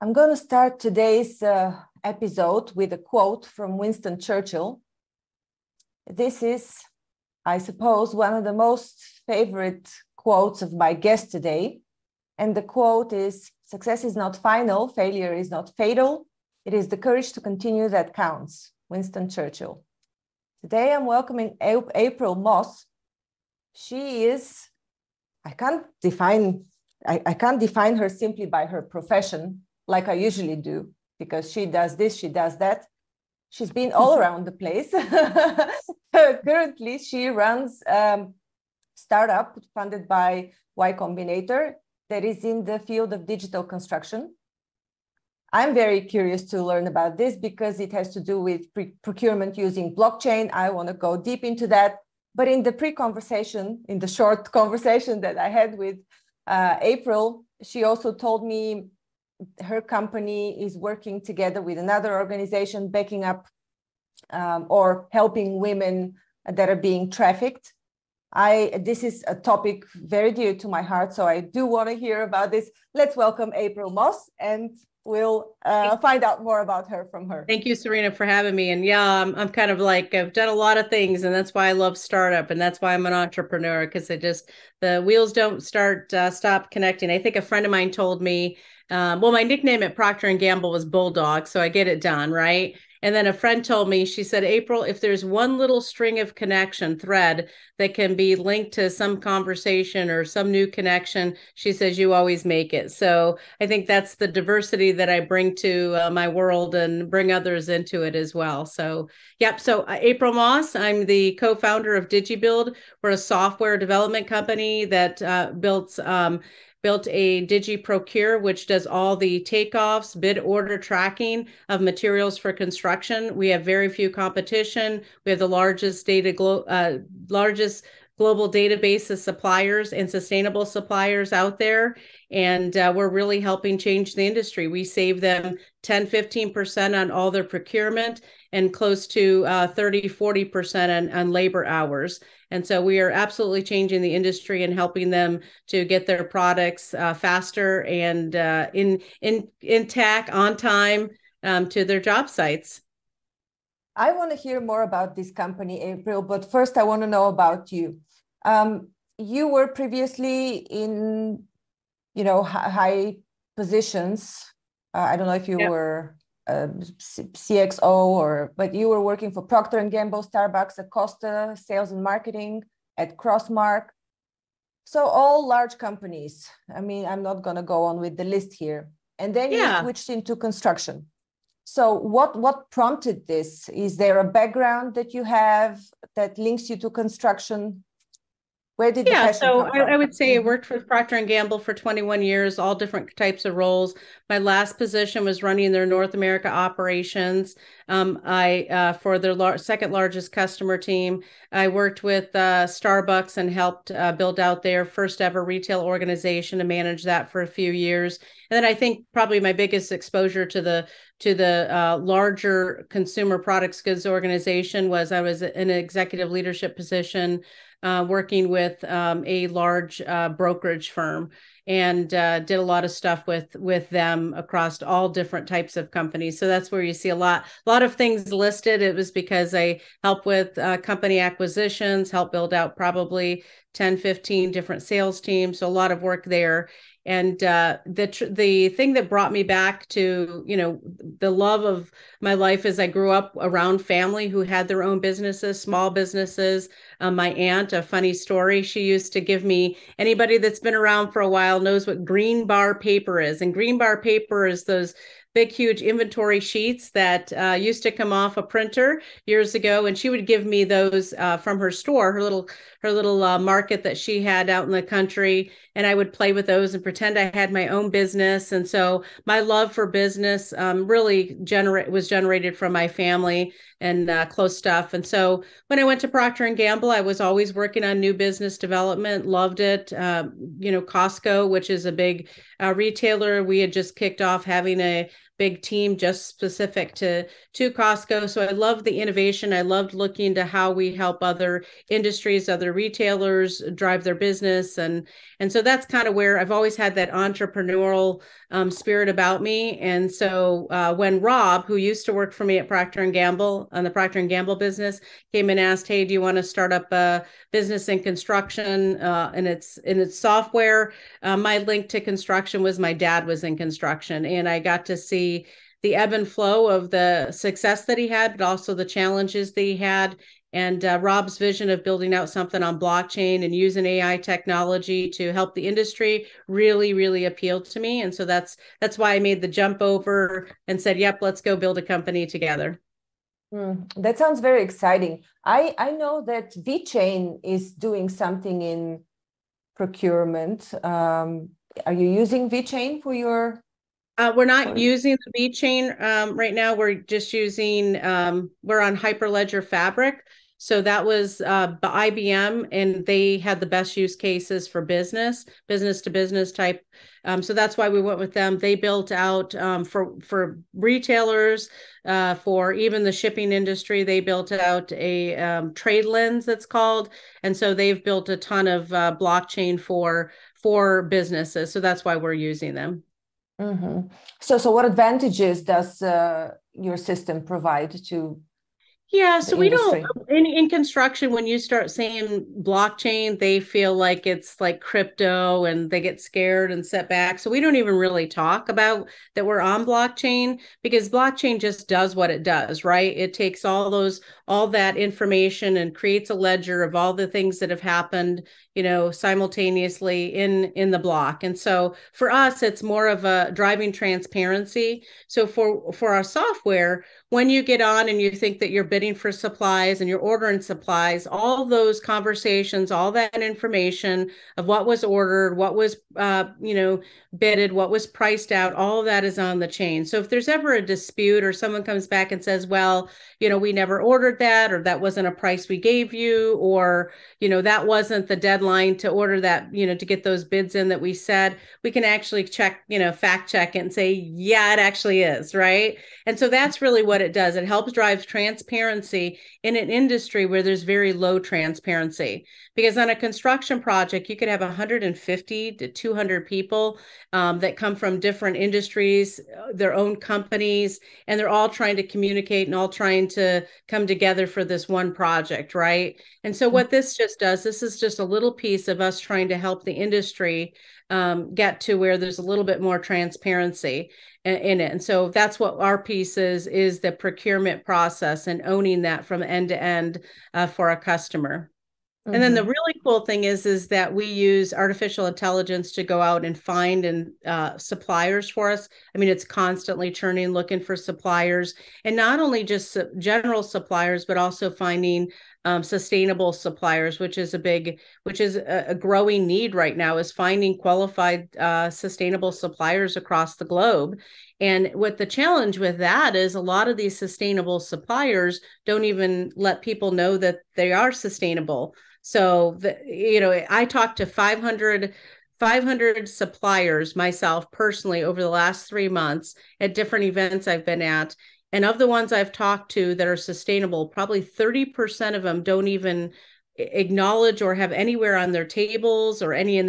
I'm going to start today's episode with a quote from Winston Churchill. This is, I suppose, one of the most favorite quotes of my guest today. And the quote is, "Success is not final, failure is not fatal. It is the courage to continue that counts." Winston Churchill. Today I'm welcoming April Moss. She is, I can't define her simply by her profession like I usually do, because she does this, she does that. She's been all around the place. Currently, she runs a startup funded by Y Combinator that is in the field of digital construction. I'm very curious to learn about this because it has to do with procurement using blockchain. I want to go deep into that. But in the pre-conversation, in the short conversation that I had with April, she also told me her company is working together with another organization backing up or helping women that are being trafficked. This is a topic very dear to my heart, so I do want to hear about this. Let's welcome April Moss, and we'll find out more about her from her. Thank you, Serena, for having me. And yeah, I'm kind of like, I've done a lot of things, and that's why I love startup, and that's why I'm an entrepreneur, because the wheels don't stop connecting. I think a friend of mine told me, my nickname at Procter & Gamble was Bulldog, so I get it done, right? And then a friend told me, she said, "April, if there's one little string of connection thread that can be linked to some conversation or some new connection," she says, "you always make it." So I think that's the diversity that I bring to my world and bring others into it as well. So, yep. So April Moss, I'm the co-founder of DigiBuild. We're a software development company that built a DigiProcure, which does all the takeoffs, bid order tracking of materials for construction. We have very few competition. We have the largest global database of suppliers and sustainable suppliers out there. And we're really helping change the industry. We save them 10-15% on all their procurement and close to 30-40% on labor hours. And so we are absolutely changing the industry and helping them to get their products faster and intact, on time, to their job sites. I want to hear more about this company, April, but first I want to know about you. You were previously in, high positions. I don't know if you were CXO but you were working for Procter & Gamble, Starbucks, Acosta, sales and marketing at Crossmark. So all large companies. I mean, I'm not going to go on with the list here. And then you switched into construction. So what prompted this? Is there a background that you have that links you to construction? Where did the passion come from? I would say I worked for Procter & Gamble for 21 years, all different types of roles. My last position was running their North America operations. For their second largest customer team, I worked with Starbucks and helped build out their first ever retail organization and manage that for a few years. And then I think probably my biggest exposure to the larger consumer products goods organization was I was in an executive leadership position working with a large brokerage firm, and did a lot of stuff with them across all different types of companies. So that's where you see a lot of things listed. It was because I helped with company acquisitions, helped build out probably 10-15 different sales teams. So a lot of work there. And the thing that brought me back to, the love of my life is I grew up around family who had their own businesses, small businesses. My aunt, a funny story, she used to give me, anybody that's been around for a while knows what green bar paper is. And green bar paper is those big, huge inventory sheets that used to come off a printer years ago. And she would give me those from her store, her little market that she had out in the country. And I would play with those and pretend I had my own business. And so my love for business really was generated from my family and close stuff. And so when I went to Procter & Gamble, I was always working on new business development, loved it. Costco, which is a big retailer, we had just kicked off having a big team just specific to Costco. So I loved the innovation. I loved looking to how we help other industries, other retailers drive their business. And so that's kind of where I've always had that entrepreneurial spirit about me. And so when Rob, who used to work for me at Procter & Gamble on the Procter & Gamble business, came and asked, hey, do you want to start up a business in construction and it's software? My link to construction was my dad was in construction, and I got to see the ebb and flow of the success that he had, but also the challenges that he had. And Rob's vision of building out something on blockchain and using AI technology to help the industry really, really appealed to me. And so that's why I made the jump over and said, yep, let's go build a company together. That sounds very exciting. I know that VChain is doing something in procurement. Are you using VChain for your? We're not using the VChain right now. We're just using, we're on Hyperledger Fabric. So that was IBM, and they had the best use cases for business to business type. So that's why we went with them. They built out for retailers, for even the shipping industry, they built out a trade lens that's called. And so they've built a ton of blockchain for businesses. So that's why we're using them. Mm-hmm. So what advantages does your system provide to? Yeah, so we don't, in construction, when you start saying blockchain, they feel like it's like crypto and they get scared and set back. So we don't even really talk about that we're on blockchain, because blockchain just does what it does, right? It takes all that information and creates a ledger of all the things that have happened, simultaneously in the block. And so for us, it's more of a driving transparency. So for our software, when you get on and you think that you're bidding for supplies and you're ordering supplies, all those conversations, all that information of what was ordered, what was, bidded, what was priced out, all of that is on the chain. So if there's ever a dispute or someone comes back and says, well, we never ordered that, or that wasn't a price we gave you, or, that wasn't the deadline to order that, to get those bids in that we said, we can actually check, fact check it and say, yeah, it actually is, right? And so that's really what it does. It helps drive transparency in an industry where there's very low transparency. Because on a construction project, you could have 150 to 200 people that come from different industries, their own companies, and they're all trying to communicate and all trying to come together for this one project, right? And so what this just does, this is just a little piece of us trying to help the industry get to where there's a little bit more transparency in it. And so that's what our piece is the procurement process and owning that from end to end for a customer. Mm-hmm. And then the really cool thing is that we use artificial intelligence to go out and find suppliers for us. I mean, it's constantly churning, looking for suppliers, and not only just general suppliers, but also finding sustainable suppliers, which is a growing need right now, is finding qualified sustainable suppliers across the globe. And what the challenge with that is, a lot of these sustainable suppliers don't even let people know that they are sustainable. So, I talked to 500 suppliers myself personally over the last 3 months at different events I've been at. And of the ones I've talked to that are sustainable, probably 30% of them don't even acknowledge or have anywhere on their tables or any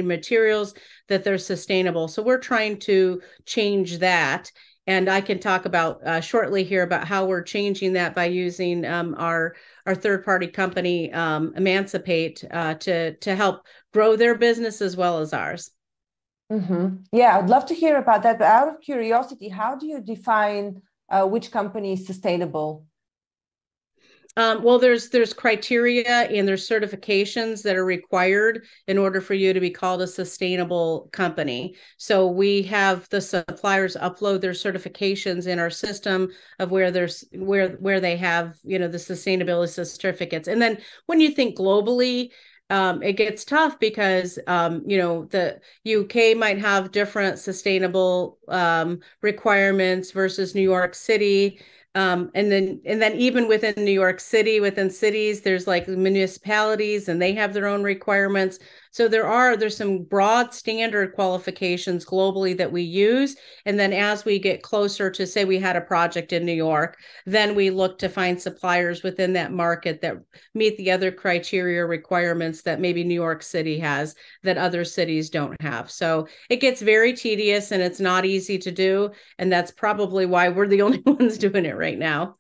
materials that they're sustainable. So we're trying to change that. And I can talk about shortly here about how we're changing that by using our third-party company, Emancipate, to help grow their business as well as ours. Mm-hmm. Yeah, I'd love to hear about that. But out of curiosity, how do you define which company is sustainable? Well, there's criteria and there's certifications that are required in order for you to be called a sustainable company. So we have the suppliers upload their certifications in our system of where they have, the sustainability certificates. And then when you think globally, it gets tough because, the UK might have different sustainable requirements versus New York City. And then even within New York City, within cities, there's like municipalities and they have their own requirements. So there's some broad standard qualifications globally that we use. And then as we get closer to, say we had a project in New York, then we look to find suppliers within that market that meet the other criteria requirements that maybe New York City has that other cities don't have. So it gets very tedious and it's not easy to do. And that's probably why we're the only ones doing it right now.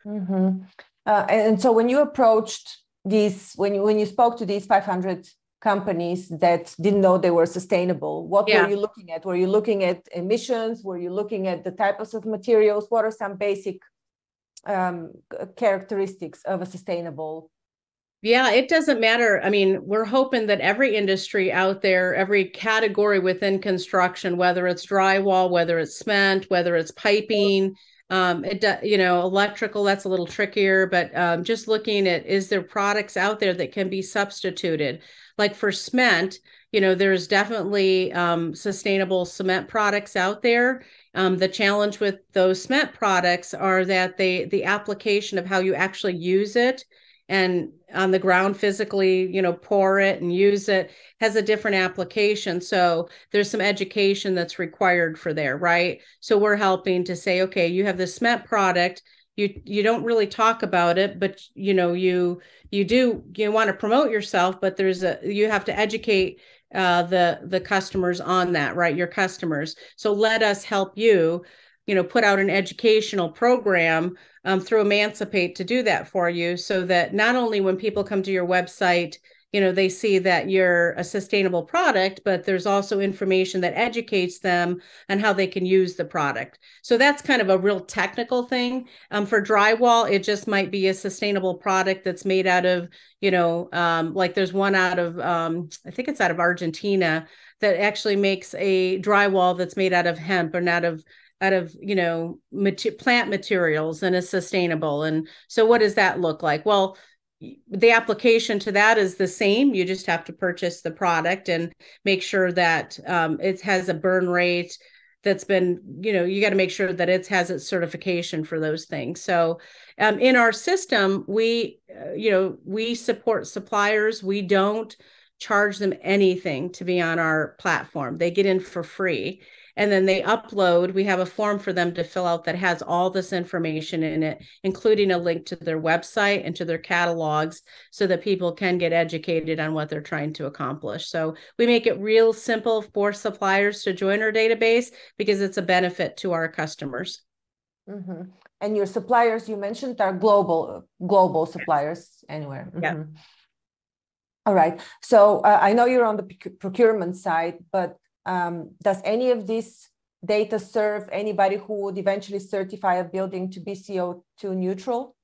Mm-hmm. And so when you approached these, when you spoke to these 500 companies that didn't know they were sustainable, what were you looking at? Were you looking at emissions? Were you looking at the types of materials? What are some basic characteristics of a sustainable? Yeah, it doesn't matter. I mean, we're hoping that every industry out there, every category within construction, whether it's drywall, whether it's cement, whether it's piping, electrical, that's a little trickier, but just looking at, is there products out there that can be substituted? Like for cement, there's definitely sustainable cement products out there. The challenge with those cement products are that the application of how you actually use it and on the ground physically, pour it and use it has a different application. So there's some education that's required for there, right? So we're helping to say, okay, you have this cement product. You don't really talk about it, but you want to promote yourself, but you have to educate the customers on that, right? Your customers. So let us help you, put out an educational program through Emancipate to do that for you, so that not only when people come to your website, they see that you're a sustainable product, but there's also information that educates them on how they can use the product. So that's kind of a real technical thing. For drywall, it just might be a sustainable product that's made out of, like there's one out of, I think it's out of Argentina, that actually makes a drywall that's made out of hemp and out of plant materials and is sustainable. And so what does that look like? Well, the application to that is the same. You just have to purchase the product and make sure that it has a burn rate that's been, you got to make sure that it has its certification for those things. So in our system, we support suppliers. We don't charge them anything to be on our platform. They get in for free. And then they upload, we have a form for them to fill out that has all this information in it, including a link to their website and to their catalogs, so that people can get educated on what they're trying to accomplish. So we make it real simple for suppliers to join our database because it's a benefit to our customers. Mm-hmm. And your suppliers, you mentioned, are global suppliers anywhere. Mm-hmm. Yeah. All right. So I know you're on the procurement side, but does any of this data serve anybody who would eventually certify a building to be CO2 neutral?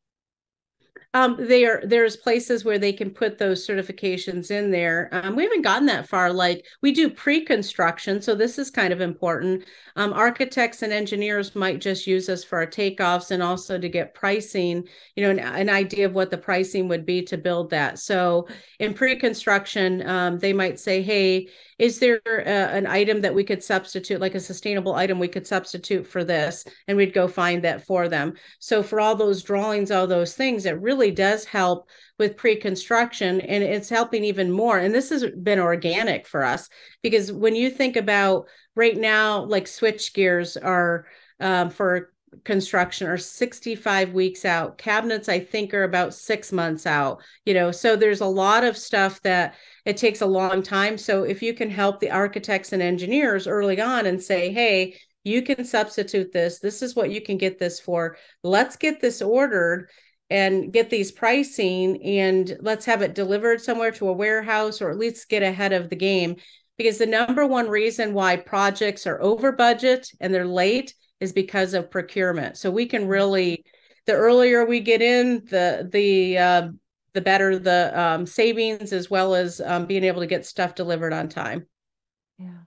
There's places where they can put those certifications in there. We haven't gotten that far. Like we do pre-construction, so this is kind of important. Architects and engineers might just use us for our takeoffs and also to get pricing, an idea of what the pricing would be to build that. So in pre-construction, they might say, hey, is there an item that we could substitute, like a sustainable item we could substitute for this? And we'd go find that for them. So for all those drawings, all those things, it really does help with pre-construction, and it's helping even more. And this has been organic for us, because when you think about right now, like switch gears are for construction are 65 weeks out. Cabinets, I think, are about 6 months out, so there's a lot of stuff that it takes a long time. So if you can help the architects and engineers early on and say, hey, you can substitute this. This is what you can get this for. Let's get this ordered and get these pricing, and let's have it delivered somewhere to a warehouse, or at least get ahead of the game. Because the number one reason why projects are over budget and they're late is because of procurement. So we can really, the earlier we get in, the better the savings, as well as being able to get stuff delivered on time. Yeah.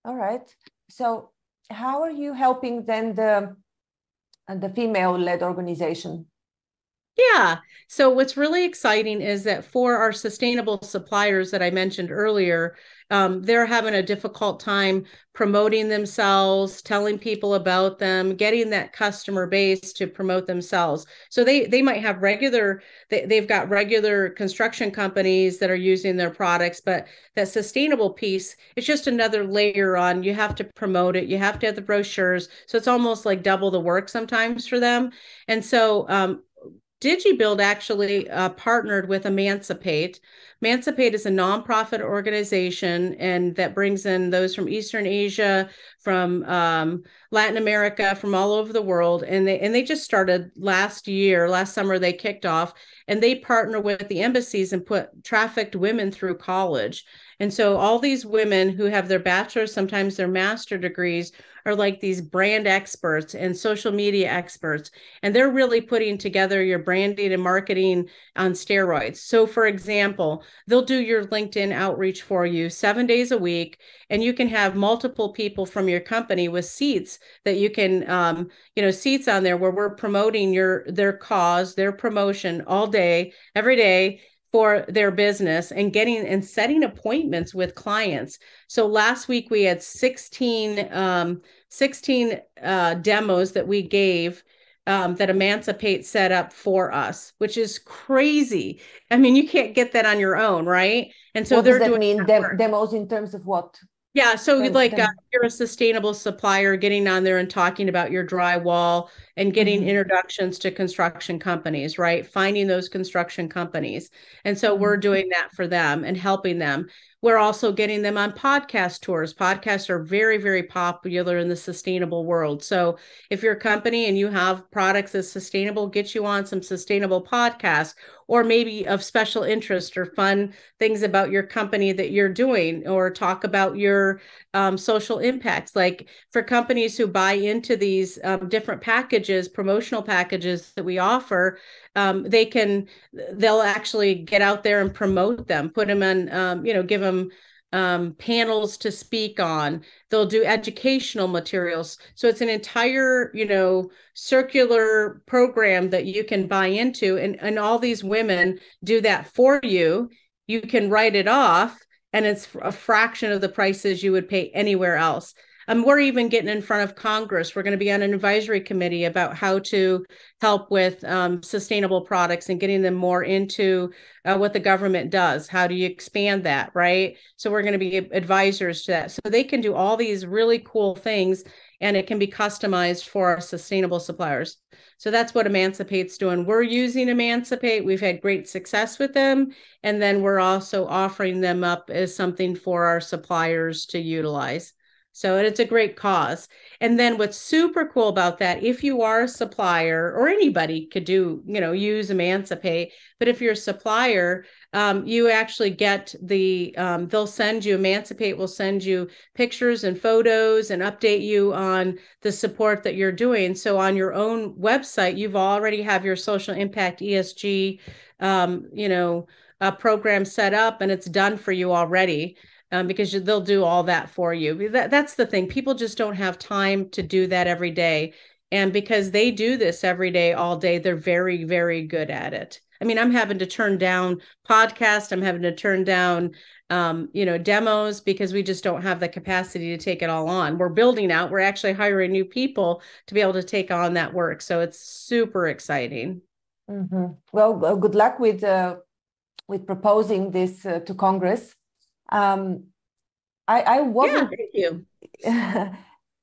All right. So how are you helping then the female-led organization? Yeah. So what's really exciting is that for our sustainable suppliers that I mentioned earlier, they're having a difficult time promoting themselves, telling people about them, getting that customer base to promote themselves. So they might have they've got regular construction companies that are using their products, but that sustainable piece, it's just another layer on. You have to promote it, you have to have the brochures. So it's almost like double the work sometimes for them. And so DigiBuild actually partnered with Emancipate. Emancipate is a nonprofit organization, and that brings in those from Eastern Asia, from Latin America, from all over the world. And they just started last summer. They kicked off, and they partner with the embassies and put trafficked women through college. And so all these women who have their bachelor's, sometimes their master degrees, are like these brand experts and social media experts, and they're really putting together your branding and marketing on steroids. So for example, they'll do your LinkedIn outreach for you 7 days a week, and you can have multiple people from your company with seats that you can seats on there where we're promoting their cause, their promotion all day, every day, for their business, and getting and setting appointments with clients. So last week we had 16 demos that we gave, that Emancipate set up for us, which is crazy. I mean, you can't get that on your own, right? And so What does they're that doing mean? that work. Demos in terms of what? Yeah, so you're a sustainable supplier, getting on there and talking about your drywall and getting introductions to construction companies, right? Finding those construction companies. And so we're doing that for them and helping them. We're also getting them on podcast tours. Podcasts are very, very popular in the sustainable world. So if you're a company and you have products that's sustainable, get you on some sustainable podcasts, or maybe of special interest or fun things about your company that you're doing, or talk about your social impacts. Like for companies who buy into these different packages, promotional packages that we offer, they'll actually get out there and promote them, put them on, give them panels to speak on. They'll do educational materials. So it's an entire, circular program that you can buy into. And all these women do that for you. You can write it off, and it's a fraction of the prices you would pay anywhere else. We're even getting in front of Congress. We're going to be on an advisory committee about how to help with sustainable products and getting them more into what the government does. How do you expand that, right? So we're going to be advisors to that. So they can do all these really cool things, and it can be customized for our sustainable suppliers. So that's what Emancipate's doing. We're using Emancipate. We've had great success with them. And then we're also offering them up as something for our suppliers to utilize. So it's a great cause. And then what's super cool about that, if you are a supplier, or anybody could use Emancipate, but if you're a supplier, you actually get Emancipate will send you pictures and photos and update you on the support that you're doing. So on your own website, you've already have your social impact ESG, program set up, and it's done for you already. Because they'll do all that for you. That's the thing. People just don't have time to do that every day. And because they do this every day, all day, they're very, very good at it. I mean, I'm having to turn down podcasts. I'm having to turn down, demos, because we just don't have the capacity to take it all on. We're building out. We're actually hiring new people to be able to take on that work. So it's super exciting. Well, good luck with proposing this to Congress. I wasn't. Yeah, thank you.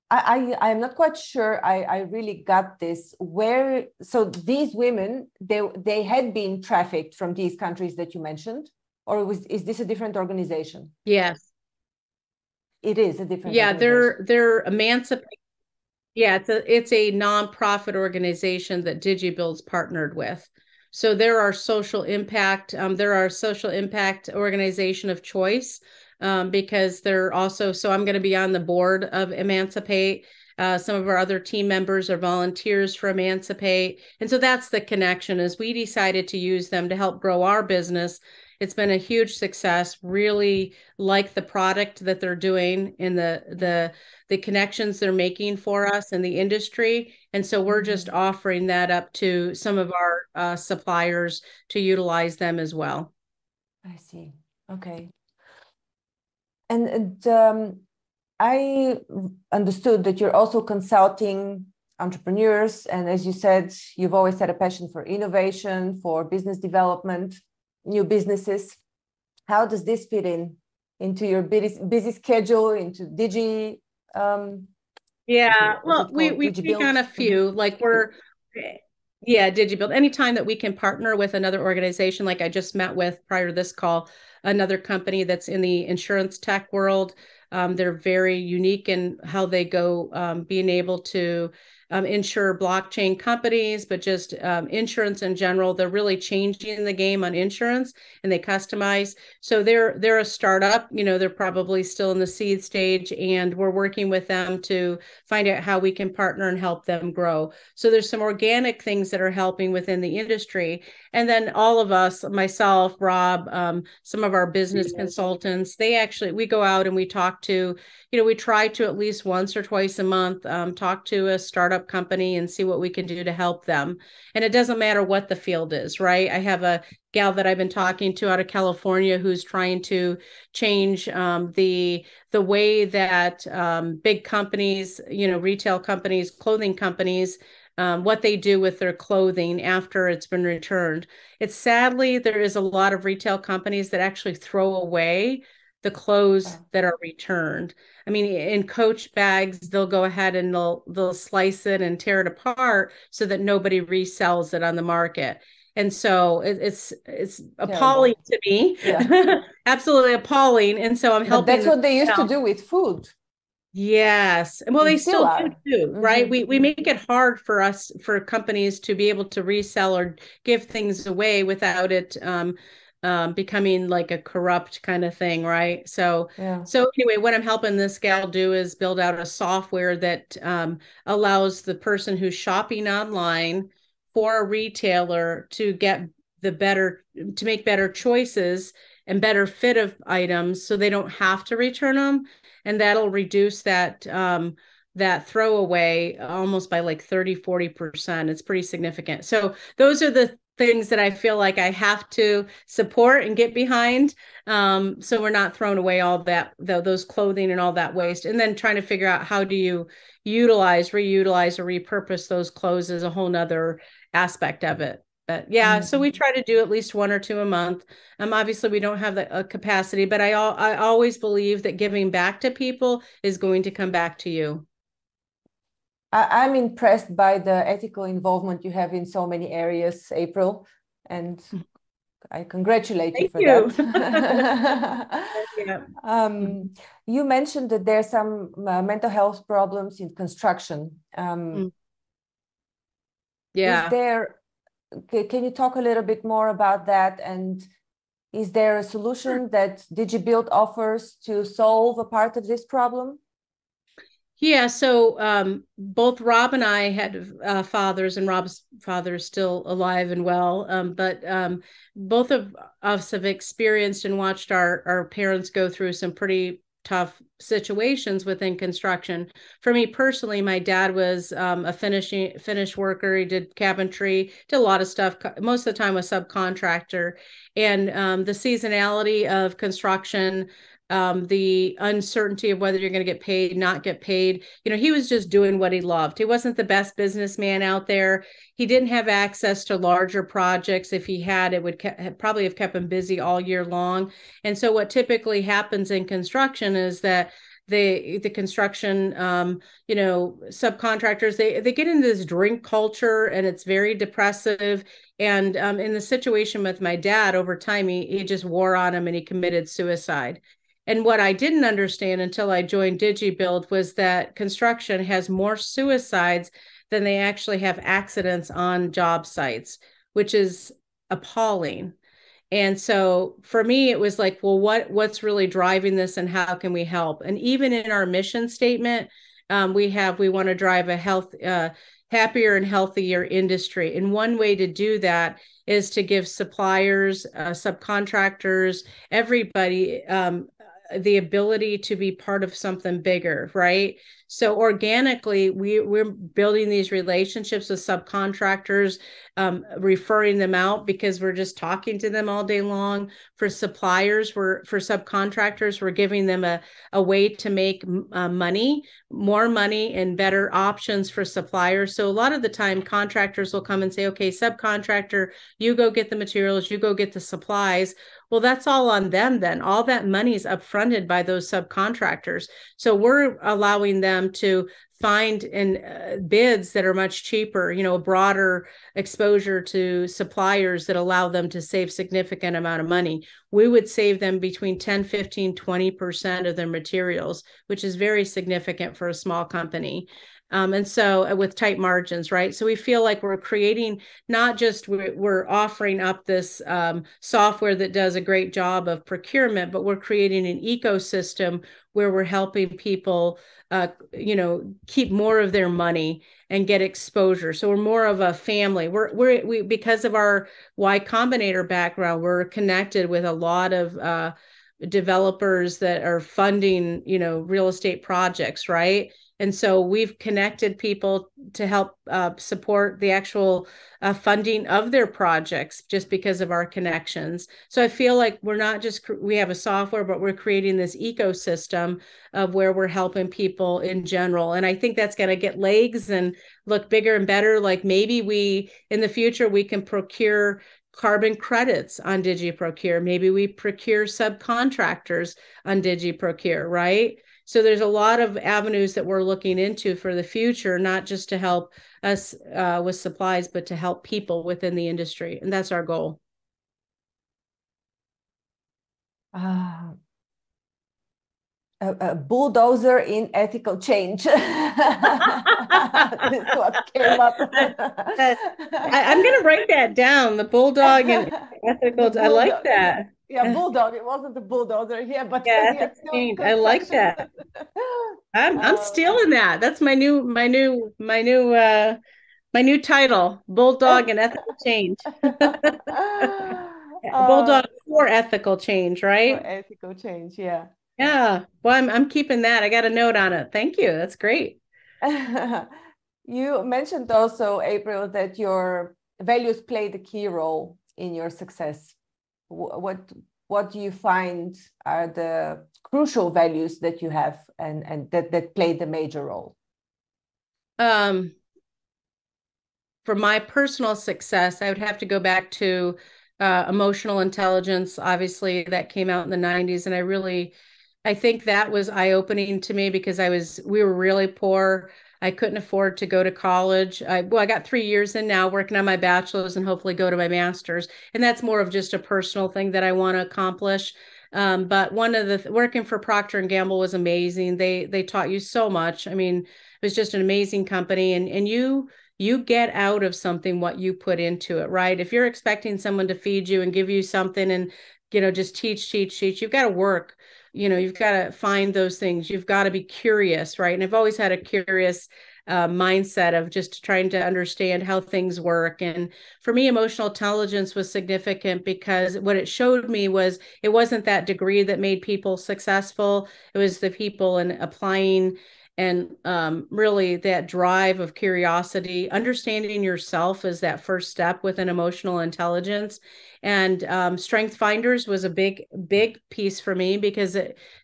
I'm not quite sure I really got this. So these women, they had been trafficked from these countries that you mentioned, or is this a different organization? Yes, it is a different. Yeah, they're Emancipate. Yeah, it's a nonprofit organization that DigiBuild's partnered with. So they're our social impact. They're our social impact organization of choice, because they're also. So I'm going to be on the board of Emancipate. Some of our other team members are volunteers for Emancipate, and so that's the connection. Is we decided to use them to help grow our business. It's been a huge success. Really like the product that they're doing and the connections they're making for us in the industry. And so we're just offering that up to some of our suppliers to utilize them as well. I see. Okay. And I understood that you're also consulting entrepreneurs. And as you said, you've always had a passion for innovation, for business development, new businesses. How does this fit into your busy schedule, into Yeah, well, we take on a few, like DigiBuild. Anytime that we can partner with another organization, like I just met with prior to this call, another company that's in the insurance tech world. They're very unique in how they go, being able to insure blockchain companies, but just insurance in general. They're really changing the game on insurance, and they customize. So they're a startup. They're probably still in the seed stage, and we're working with them to find out how we can partner and help them grow. So there's some organic things that are helping within the industry. And then all of us, myself, Rob, some of our business consultants, we go out and we talk to, we try to at least once or twice a month talk to a startup company and see what we can do to help them. And it doesn't matter what the field is, right? I have a gal that I've been talking to out of California who's trying to change the way that big companies, retail companies, clothing companies, what they do with their clothing after it's been returned. It's sadly, there is a lot of retail companies that actually throw away the clothes that are returned. I mean, in Coach bags, they'll go ahead and they'll slice it and tear it apart so that nobody resells it on the market. And so it's appalling to me. Yeah. Absolutely appalling. And so I'm helping. But that's what they used to do with food. Yes. Well, they still do too, right? We make it hard for companies to be able to resell or give things away without it becoming like a corrupt kind of thing, right? So anyway, what I'm helping this gal do is build out a software that allows the person who's shopping online for a retailer to make better choices and better fit of items so they don't have to return them. And that'll reduce that throwaway almost by like 30-40%. It's pretty significant. So those are the things that I feel like I have to support and get behind. So we're not throwing away all those clothing and all that waste. And then trying to figure out how do you reutilize, or repurpose those clothes is a whole nother aspect of it. But so we try to do at least one or two a month. Obviously we don't have the capacity, but I always believe that giving back to people is going to come back to you. I'm impressed by the ethical involvement you have in so many areas, April, and I congratulate you for that. You mentioned that there's some mental health problems in construction. Can you talk a little bit more about that? And is there a solution that DigiBuild offers to solve a part of this problem? Yeah, so both Rob and I had fathers, and Rob's father is still alive and well. But both of us have experienced and watched our parents go through some pretty tough situations within construction. For me personally, my dad was a finish worker. He did cabinetry, did a lot of stuff. Most of the time was subcontractor, and the seasonality of construction, the uncertainty of whether you're going to get paid, not get paid. He was just doing what he loved. He wasn't the best businessman out there. He didn't have access to larger projects. If he had, it would probably have kept him busy all year long. And so what typically happens in construction is that the construction, subcontractors, they get into this drink culture, and it's very depressive. And in the situation with my dad, over time, he just wore on him and he committed suicide. And what I didn't understand until I joined DigiBuild was that construction has more suicides than they actually have accidents on job sites, which is appalling. And so for me, it was like, well, what's really driving this, and how can we help? And even in our mission statement, we want to drive a happier and healthier industry. And one way to do that is to give suppliers, subcontractors, everybody the ability to be part of something bigger, right? So organically, we're building these relationships with subcontractors, referring them out because we're just talking to them all day long. For suppliers, for subcontractors, we're giving them a way to make money, more money, and better options for suppliers. So a lot of the time, contractors will come and say, okay, subcontractor, you go get the materials, you go get the supplies. Well, that's all on them then. All that money is upfronted by those subcontractors. So we're allowing them to find in bids that are much cheaper, a broader exposure to suppliers that allow them to save significant amount of money. We would save them between 10, 15, 20% of their materials, which is very significant for a small company. And so with tight margins, right? So we feel like we're creating, not just we're offering up this software that does a great job of procurement, but we're creating an ecosystem where we're helping people, keep more of their money and get exposure. So we're more of a family. We because of our Y Combinator background, we're connected with a lot of developers that are funding, real estate projects, right? And so we've connected people to help support the actual funding of their projects just because of our connections. So I feel like we're not just, we have a software, but we're creating this ecosystem of where we're helping people in general. And I think that's going to get legs and look bigger and better. Like maybe in the future, we can procure carbon credits on DigiProcure. Maybe we procure subcontractors on DigiProcure, right? So there's a lot of avenues that we're looking into for the future, not just to help us with supplies, but to help people within the industry. And that's our goal. A bulldozer in ethical change. This is what came up. I'm going to write that down. The bulldog and ethical. I like that. Yeah, bulldog. It wasn't the bulldozer here, but yeah, I like that. I'm stealing that. That's my new title: bulldog and ethical change. Bulldog for ethical change, right? For ethical change, yeah. Yeah. Well, I'm keeping that. I got a note on it. Thank you. That's great. You mentioned also, April, that your values played a key role in your success. What do you find are the crucial values that you have and that played the major role? For my personal success, I would have to go back to emotional intelligence. Obviously, that came out in the 90s, and I think that was eye-opening to me because we were really poor. I couldn't afford to go to college. I got 3 years in now working on my bachelor's and hopefully go to my master's. And that's more of just a personal thing that I want to accomplish. But one of the working for Procter & Gamble was amazing. They taught you so much. I mean, it was just an amazing company. And you get out of something what you put into it, right? If you're expecting someone to feed you and give you something and, just teach, you've got to work. You've got to find those things. You've got to be curious, right? And I've always had a curious mindset of just trying to understand how things work. And for me, emotional intelligence was significant because what it showed me was it wasn't that degree that made people successful. It was the people and applying and really that drive of curiosity. Understanding yourself is that first step with an emotional intelligence. And Strength Finders was a big piece for me because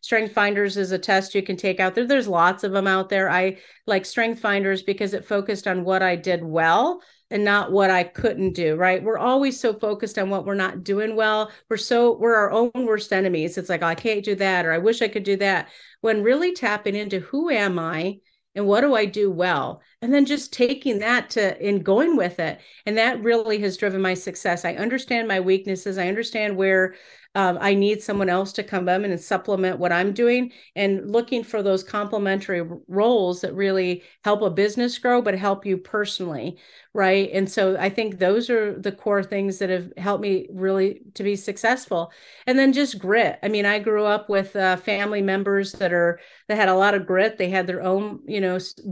Strength Finders is a test you can take out there. There's lots of them out there. I like Strength Finders because it focused on what I did well and not what I couldn't do, right? We're always so focused on what we're not doing well. We're our own worst enemies. It's like, oh, I can't do that, or I wish I could do that. When really tapping into who am I and what do I do well? And then just taking that and going with it. And that really has driven my success. I understand my weaknesses. I understand where I need someone else to come in and supplement what I'm doing, and looking for those complementary roles that really help a business grow, but help you personally, right? And so I think those are the core things that have helped me really to be successful. And then just grit. I mean, I grew up with family members that had a lot of grit. They had their own,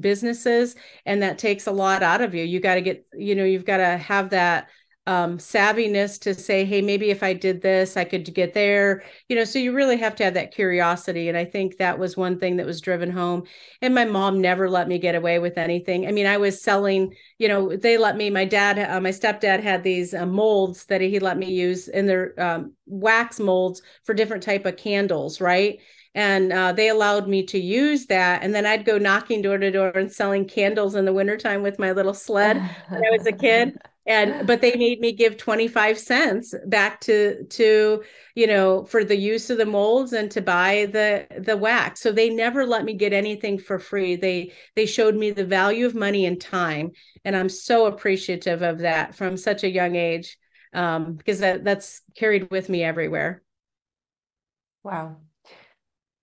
businesses, and that takes a lot out of you. You got to get, you've got to have that savviness to say, hey, maybe if I did this, I could get there, so you really have to have that curiosity. And I think that was one thing that was driven home. And my mom never let me get away with anything. I mean, I was selling, they let me, my stepdad had these molds that he let me use in their wax molds for different type of candles, right? And they allowed me to use that. And then I'd go knocking door to door and selling candles in the wintertime with my little sled when I was a kid. But they made me give 25 cents back to for the use of the molds and to buy the wax. So they never let me get anything for free. They showed me the value of money and time. And I'm so appreciative of that from such a young age, because that's carried with me everywhere. Wow.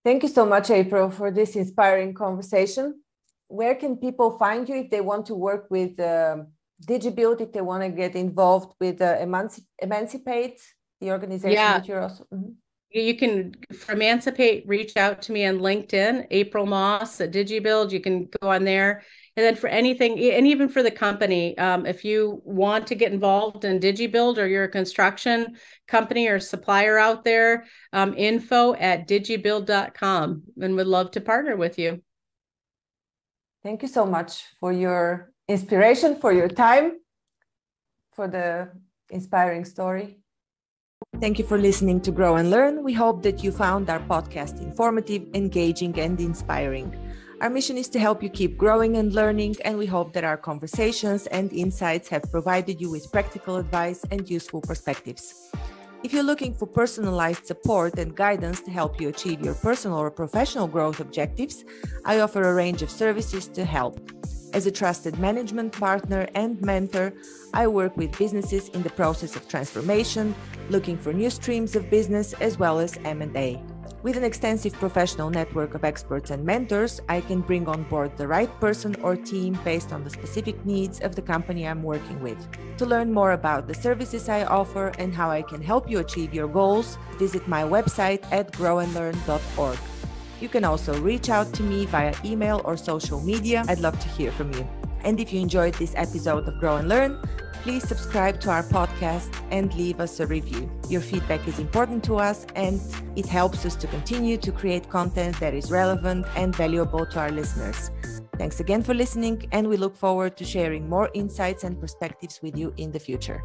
Thank you so much, April, for this inspiring conversation. Where can people find you if they want to work with DigiBuild, if they want to get involved with Emancipate, the organization that you're also... Mm-hmm. You can, for Emancipate, reach out to me on LinkedIn, April Moss at DigiBuild. You can go on there. And then for anything, and even for the company, if you want to get involved in DigiBuild or you're a construction company or supplier out there, info@digibuild.com, and would love to partner with you. Thank you so much for your inspiration, for your time, for the inspiring story. Thank you for listening to Grow and Learn. We hope that you found our podcast informative, engaging, and inspiring. Our mission is to help you keep growing and learning, and we hope that our conversations and insights have provided you with practical advice and useful perspectives. If you're looking for personalized support and guidance to help you achieve your personal or professional growth objectives, I offer a range of services to help. As a trusted management partner and mentor, I work with businesses in the process of transformation, looking for new streams of business, as well as M&A. With an extensive professional network of experts and mentors, I can bring on board the right person or team based on the specific needs of the company I'm working with. To learn more about the services I offer and how I can help you achieve your goals, visit my website at grownlearn.org. You can also reach out to me via email or social media. I'd love to hear from you. And if you enjoyed this episode of Grow and Learn, please subscribe to our podcast and leave us a review. Your feedback is important to us, and it helps us to continue to create content that is relevant and valuable to our listeners. Thanks again for listening, and we look forward to sharing more insights and perspectives with you in the future.